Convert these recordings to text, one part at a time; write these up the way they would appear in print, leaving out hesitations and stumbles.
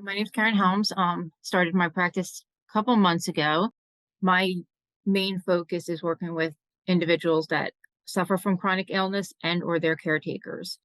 My name's Karen Helms. Started my practice a couple months ago. My main focus is working with individuals that suffer from chronic illness and or their caretakers.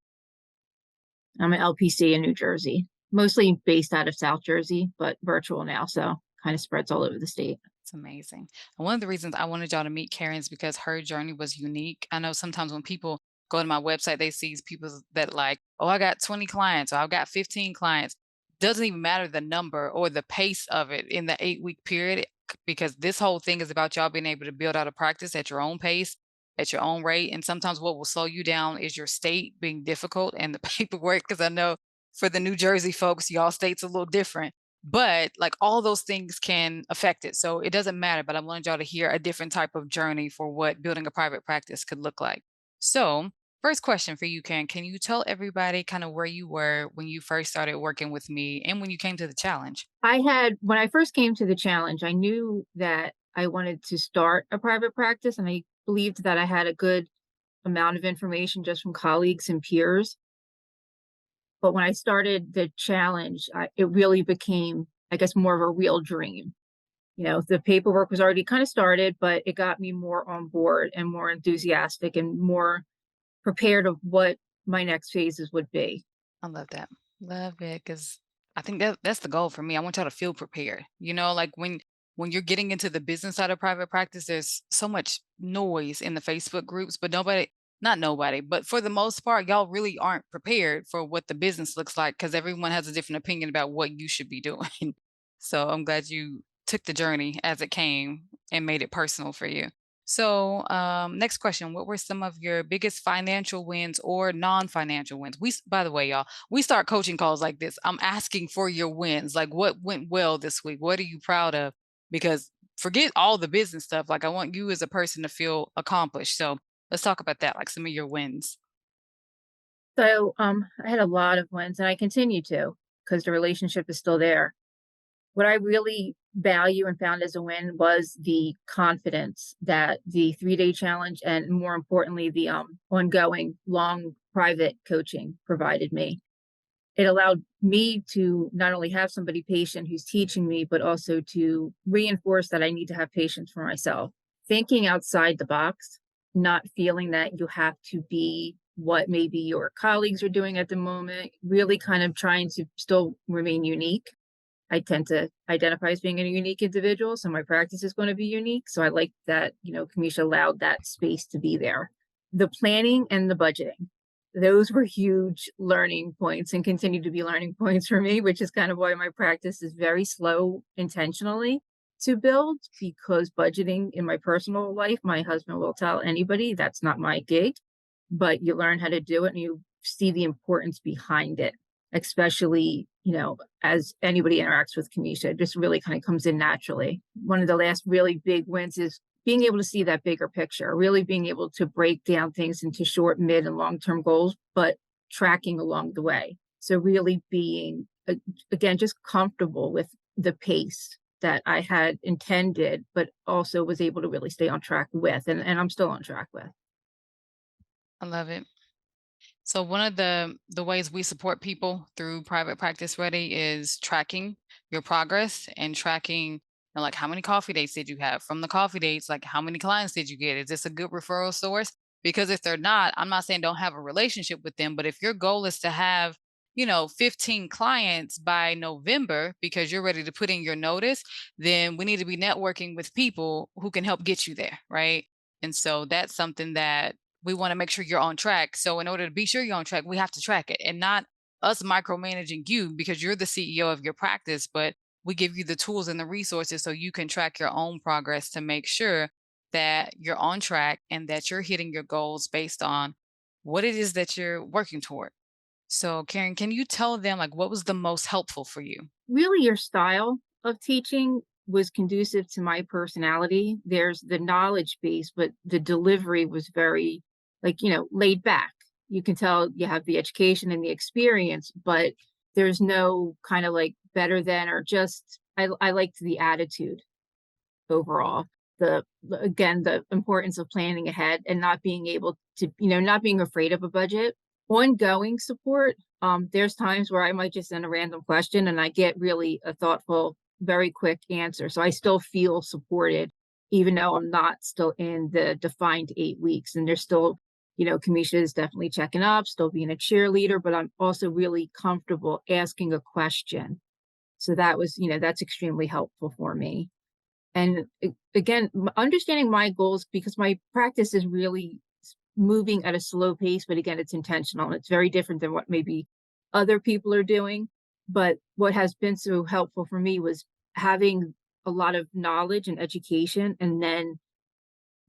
I'm an LPC in New Jersey, mostly based out of South Jersey, but virtual now, so kind of spreads all over the state. It's amazing. And one of the reasons I wanted y'all to meet Karen is because her journey was unique. I know sometimes when people go to my website, they see people that like, oh, I got 20 clients or I've got 15 clients. Doesn't even matter the number or the pace of it in the 8-week period, because this whole thing is about y'all being able to build out a practice at your own pace, at your own rate. And sometimes what will slow you down is your state being difficult and the paperwork. Because I know for the New Jersey folks, y'all state's a little different, but like all those things can affect it. So it doesn't matter. But I wanted y'all to hear a different type of journey for what building a private practice could look like. So, first question for you, Karen. Can you tell everybody kind of where you were when you first started working with me and when you came to the challenge? When I first came to the challenge, I knew that I wanted to start a private practice, and I believed that I had a good amount of information just from colleagues and peers. But when I started the challenge, it really became, I guess, more of a real dream. The paperwork was already kind of started, but it got me more on board and more enthusiastic and more prepared of what my next phases would be. I love that. Love it because I think that's the goal for me. I want y'all to feel prepared. Like when you're getting into the business side of private practice, there's so much noise in the Facebook groups, but not nobody, but for the most part, y'all really aren't prepared for what the business looks like because everyone has a different opinion about what you should be doing. So I'm glad you took the journey as it came and made it personal for you. So, next question. What were some of your biggest financial wins or non-financial wins? By the way, y'all, we start coaching calls like this. I'm asking for your wins. Like what went well this week? What are you proud of? Because forget all the business stuff. Like I want you as a person to feel accomplished. So let's talk about that, like some of your wins. I had a lot of wins, and I continue to, because the relationship is still there. What I really value and found as a win was the confidence that the 3-day challenge and, more importantly, the ongoing long private coaching provided me. It allowed me to not only have somebody patient who's teaching me, but also to reinforce that I need to have patience for myself. Thinking outside the box, not feeling that you have to be what maybe your colleagues are doing at the moment, really kind of trying to still remain unique. I tend to identify as being a unique individual, so my practice is going to be unique. So I like that, Cameisha allowed that space to be there. The planning and the budgeting, those were huge learning points and continue to be learning points for me, which is kind of why my practice is very slow intentionally to build, because budgeting in my personal life, my husband will tell anybody that's not my gig, but you learn how to do it and you see the importance behind it, especially, as anybody interacts with Cameisha, it just really kind of comes in naturally. One of the last really big wins is being able to see that bigger picture, really being able to break down things into short, mid, and long-term goals, but tracking along the way. So really being, again, just comfortable with the pace that I had intended, but also was able to really stay on track with, and I'm still on track with. I love it. So one of the ways we support people through Private Practice Ready is tracking your progress and tracking, like how many coffee dates did you have? From the coffee dates, like how many clients did you get? Is this a good referral source? Because if they're not, I'm not saying don't have a relationship with them, but if your goal is to have, 15 clients by November because you're ready to put in your notice, then we need to be networking with people who can help get you there, right? And so that's something that we want to make sure you're on track. So in order to be sure you're on track, we have to track it and not us micromanaging you because you're the CEO of your practice, but we give you the tools and the resources so you can track your own progress to make sure that you're on track and that you're hitting your goals based on what it is that you're working toward. So Karen, can you tell them like what was the most helpful for you? Really, your style of teaching was conducive to my personality. There's the knowledge base, but the delivery was very, like, laid back. You can tell you have the education and the experience, but there's no kind of like better than or just, I liked the attitude overall. Again, the importance of planning ahead and not being able to, not being afraid of a budget. Ongoing support There's times where I might just send a random question and I get really a thoughtful, very quick answer. So I still feel supported, even though I'm not still in the defined 8 weeks. And there's still, Cameisha is definitely checking up, still being a cheerleader, but I'm also really comfortable asking a question. So that was, that's extremely helpful for me. And again, understanding my goals, because my practice is really moving at a slow pace, but again, it's intentional and it's very different than what maybe other people are doing. But what has been so helpful for me was having a lot of knowledge and education and then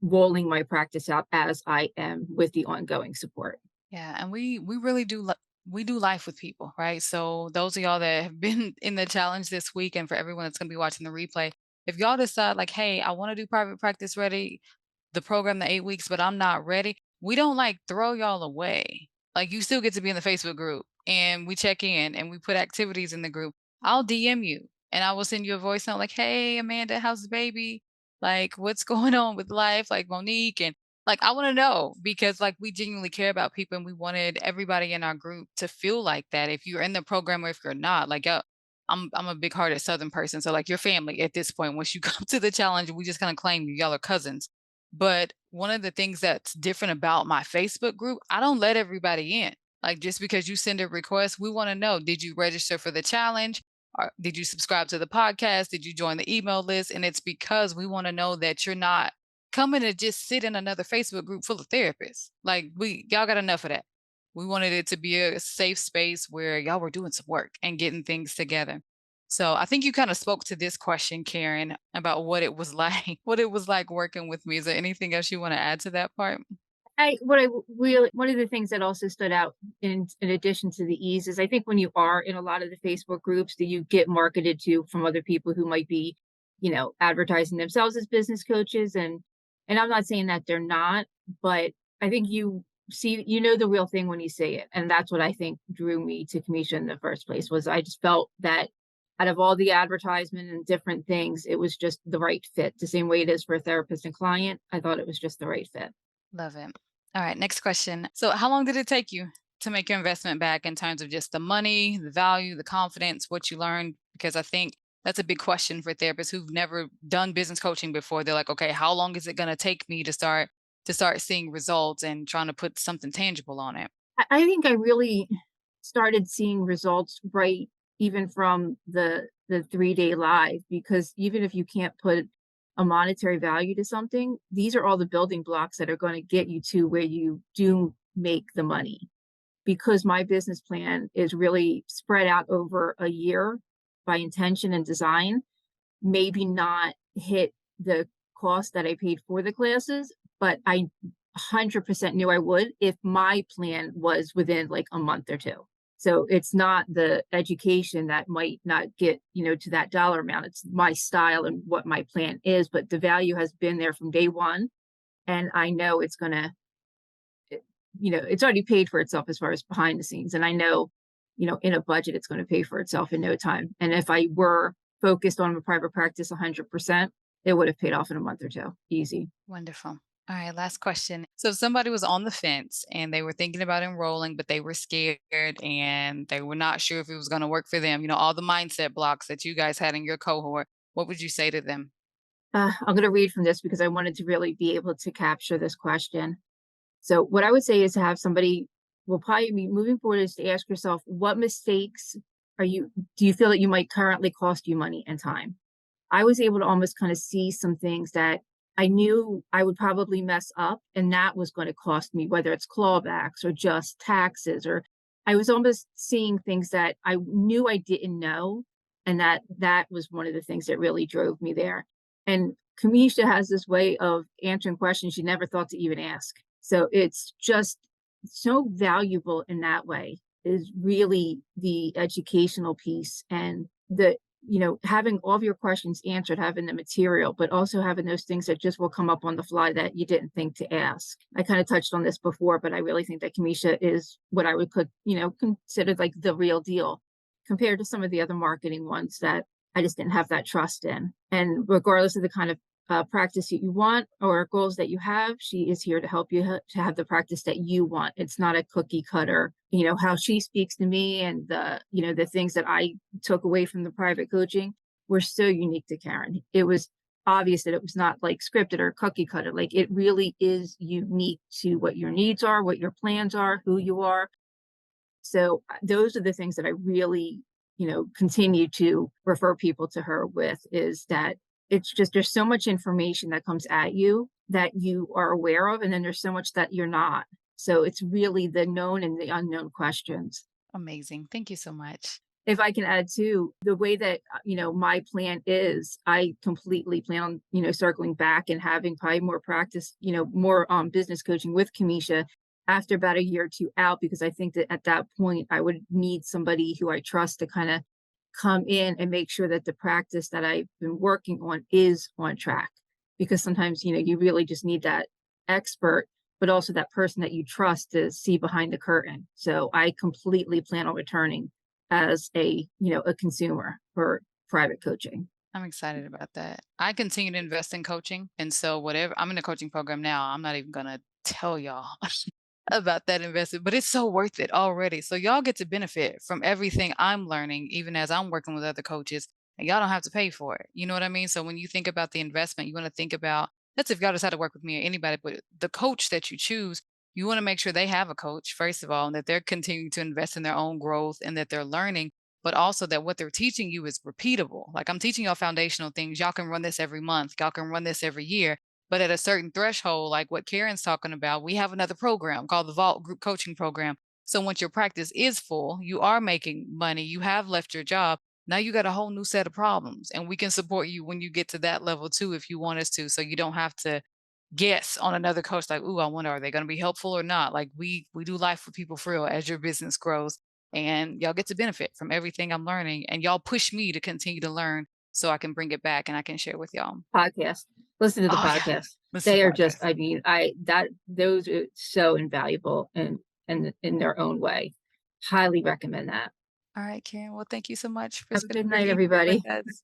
rolling my practice out as I am with the ongoing support. Yeah, and we really do we do life with people, right? So those of y'all that have been in the challenge this week, and for everyone that's going to be watching the replay, if y'all decide like, hey, I want to do private practice ready, the program, the 8 weeks, but I'm not ready, we don't like throw y'all away. Like you still get to be in the Facebook group, and we check in and we put activities in the group. I'll DM you and I will send you a voice note like, hey, Amanda, how's the baby? Like, what's going on with life? Like Monique, and like, I wanna know because, like, we genuinely care about people, and we wanted everybody in our group to feel like that. If you're in the program or if you're not, like, I'm a big-hearted Southern person, so, like, your family at this point. Once you come to the challenge, we just kinda claim you. Y'all are cousins. But one of the things that's different about my Facebook group, I don't let everybody in. Like, just because you send a request, we wanna know, did you register for the challenge? Or did you subscribe to the podcast? Did you join the email list? And it's because we wanna know that you're not coming to just sit in another Facebook group full of therapists. Like y'all got enough of that. We wanted it to be a safe space where y'all were doing some work and getting things together. So I think you kind of spoke to this question, Karen, about what it was like, what it was like working with me. Is there anything else you want to add to that part? Really, one of the things that also stood out in addition to the ease is I think when you are in a lot of the Facebook groups that you get marketed to from other people who might be, advertising themselves as business coaches, and I'm not saying that they're not, but I think the real thing when you see it. And that's what I think drew me to Cameisha in the first place was I just felt that out of all the advertisement and different things, it was just the right fit. The same way it is for a therapist and client. I thought it was just the right fit. Love it. All right, next question. So, how long did it take you to make your investment back in terms of just the money, the value, the confidence, what you learned? Because I think that's a big question for therapists who've never done business coaching before. They're like, okay, how long is it going to take me to start seeing results and trying to put something tangible on it? I think I really started seeing results right even from the 3-day live, because even if you can't put a monetary value to something, these are all the building blocks that are going to get you to where you do make the money. Because my business plan is really spread out over a year by intention and design, maybe not hit the cost that I paid for the classes, but I 100% knew I would if my plan was within like a month or two. So it's not the education that might not get, to that dollar amount. It's my style and what my plan is, but the value has been there from day one. And I know it's going to, it's already paid for itself as far as behind the scenes. And I know, in a budget, it's going to pay for itself in no time. And if I were focused on a private practice 100%, it would have paid off in a month or two. Easy. Wonderful. All right, last question. So, if somebody was on the fence and they were thinking about enrolling, but they were scared and they were not sure if it was going to work for them, all the mindset blocks that you guys had in your cohort, what would you say to them? I'm going to read from this because I wanted to really be able to capture this question. So what I would say is to have somebody will probably be moving forward is to ask yourself, what mistakes do you feel that you might currently cost you money and time? I was able to almost kind of see some things that I knew I would probably mess up, and that was going to cost me, whether it's clawbacks or just taxes, or I was almost seeing things that I knew I didn't know. And that was one of the things that really drove me there. And Cameisha has this way of answering questions you never thought to even ask. So it's just so valuable in that way is really the educational piece and having all of your questions answered, having the material, but also having those things that just will come up on the fly that you didn't think to ask. I kind of touched on this before, but I really think that Cameisha is what I would consider like the real deal compared to some of the other marketing ones that I just didn't have that trust in. And regardless of the kind of practice that you want or goals that you have, she is here to help you to have the practice that you want. It's not a cookie cutter. How she speaks to me and the things that I took away from the private coaching were so unique to Karen. It was obvious that it was not like scripted or cookie cutter. Like it really is unique to what your needs are, what your plans are, who you are. So those are the things that I really, continue to refer people to her with, is that it's just there's so much information that comes at you that you are aware of, and then there's so much that you're not. So it's really the known and the unknown questions. Amazing. Thank you so much. If I can add too, the way that, my plan is, I completely plan on, circling back and having probably more practice, more business coaching with Cameisha after about a year or two out, because I think that at that point I would need somebody who I trust to kind of come in and make sure that the practice that I've been working on is on track. Because sometimes, you really just need that expert, but also that person that you trust to see behind the curtain. So I completely plan on returning as a consumer for private coaching. I'm excited about that. I continue to invest in coaching. And so, whatever I'm in a coaching program now, I'm not even going to tell y'all about that investment, but it's so worth it already. So, y'all get to benefit from everything I'm learning, even as I'm working with other coaches, and y'all don't have to pay for it. You know what I mean? So, when you think about the investment, you want to think about that's if y'all decide to work with me or anybody, but the coach that you choose, you want to make sure they have a coach, first of all, and that they're continuing to invest in their own growth and that they're learning, but also that what they're teaching you is repeatable. Like I'm teaching y'all foundational things. Y'all can run this every month. Y'all can run this every year. But at a certain threshold, like what Karen's talking about, we have another program called the Vault Group Coaching Program. So once your practice is full, you are making money, you have left your job. Now you got a whole new set of problems. And we can support you when you get to that level too, if you want us to. So you don't have to guess on another coach like, "Ooh, I wonder are they going to be helpful or not?" Like we do life with people for real as your business grows, and y'all get to benefit from everything I'm learning, and y'all push me to continue to learn so I can bring it back and I can share with y'all. Podcast. Listen to the Oh yeah, podcast. listen They to are the just, podcast. I mean, I that those are so invaluable and in their own way. Highly recommend that. All right, Karen. Well, thank you so much for Have a good for night, being here with everybody. us.